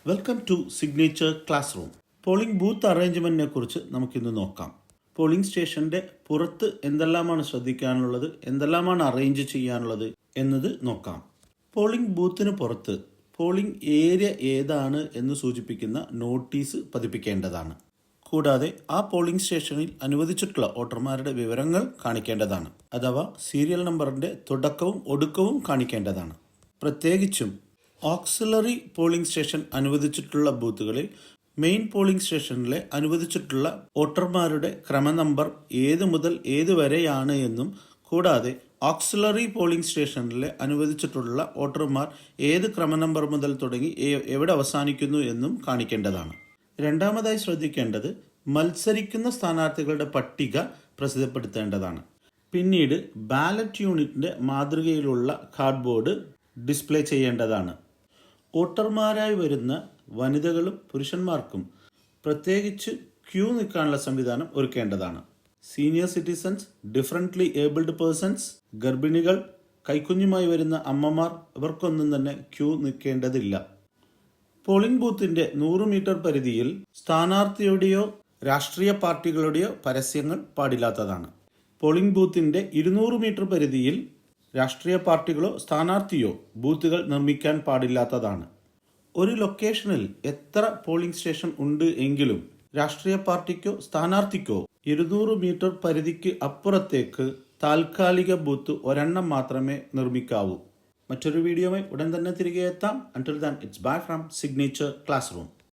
Welcome to signature class room. Polling booth അറേഞ്ച്മെൻറ്റിനെ കുറിച്ച് നമുക്കിന്ന് നോക്കാം. പോളിംഗ് സ്റ്റേഷൻ്റെ പുറത്ത് എന്തെല്ലാമാണ് ശ്രദ്ധിക്കാനുള്ളത്, എന്തെല്ലാമാണ് അറേഞ്ച് ചെയ്യാനുള്ളത് എന്നത് നോക്കാം. പോളിംഗ് ബൂത്തിന് പുറത്ത് പോളിംഗ് ഏരിയ ഏതാണ് എന്ന് സൂചിപ്പിക്കുന്ന നോട്ടീസ് പതിപ്പിക്കേണ്ടതാണ്. കൂടാതെ ആ പോളിംഗ് സ്റ്റേഷനിൽ അനുവദിച്ചിട്ടുള്ള വോട്ടർമാരുടെ വിവരങ്ങൾ കാണിക്കേണ്ടതാണ്. അഥവാ സീരിയൽ നമ്പറിൻ്റെ തുടക്കവും ഒടുക്കവും കാണിക്കേണ്ടതാണ്. പ്രത്യേകിച്ചും ഓക്സിലറി പോളിംഗ് സ്റ്റേഷൻ അനുവദിച്ചിട്ടുള്ള ബൂത്തുകളിൽ മെയിൻ പോളിംഗ് സ്റ്റേഷനിലെ അനുവദിച്ചിട്ടുള്ള വോട്ടർമാരുടെ ക്രമനമ്പർ ഏത് മുതൽ ഏത് വരെയാണ് എന്നും, കൂടാതെ ഓക്സിലറി പോളിംഗ് സ്റ്റേഷനിലെ അനുവദിച്ചിട്ടുള്ള വോട്ടർമാർ ഏത് ക്രമനമ്പർ മുതൽ തുടങ്ങി എവിടെ അവസാനിക്കുന്നു എന്നും കാണിക്കേണ്ടതാണ്. രണ്ടാമതായി ശ്രദ്ധിക്കേണ്ടത് മത്സരിക്കുന്ന സ്ഥാനാർത്ഥികളുടെ പട്ടിക പ്രസിദ്ധപ്പെടുത്തേണ്ടതാണ്. പിന്നീട് ബാലറ്റ് യൂണിറ്റിൻ്റെ മാതൃകയിലുള്ള കാർഡ്ബോർഡ് ഡിസ്പ്ലേ ചെയ്യേണ്ടതാണ്. വോട്ടർമാരായി വരുന്ന വനിതകളും പുരുഷന്മാർക്കും പ്രത്യേകിച്ച് ക്യൂ നിൽക്കാനുള്ള സംവിധാനം ഒരുക്കേണ്ടതാണ്. Senior citizens, differently abled persons, ഗർഭിണികൾ, കൈക്കുഞ്ഞുമായി വരുന്ന അമ്മമാർ ഇവർക്കൊന്നും തന്നെ ക്യൂ നിൽക്കേണ്ടതില്ല. പോളിംഗ് ബൂത്തിൻ്റെ 100 മീറ്റർ പരിധിയിൽ സ്ഥാനാർത്ഥിയുടെയോ രാഷ്ട്രീയ പാർട്ടികളുടെയോ പരസ്യങ്ങൾ പാടില്ലാത്തതാണ്. പോളിംഗ് ബൂത്തിൻ്റെ 200 മീറ്റർ പരിധിയിൽ രാഷ്ട്രീയ പാർട്ടികളോ സ്ഥാനാർത്ഥിയോ ബൂത്തുകൾ നിർമ്മിക്കാൻ പാടില്ലാത്തതാണ്. ഒരു ലൊക്കേഷനിൽ എത്ര പോളിംഗ് സ്റ്റേഷൻ ഉണ്ട് എങ്കിലും രാഷ്ട്രീയ പാർട്ടിക്കോ സ്ഥാനാർത്ഥിക്കോ 200 മീറ്റർ പരിധിക്ക് അപ്പുറത്തേക്ക് താൽക്കാലിക ബൂത്ത് ഒരെണ്ണം മാത്രമേ നിർമ്മിക്കാവൂ. മറ്റൊരു വീഡിയോയുമായി ഉടൻ തന്നെ തിരികെ എത്താം. Until then, it's bye from Signature Classroom.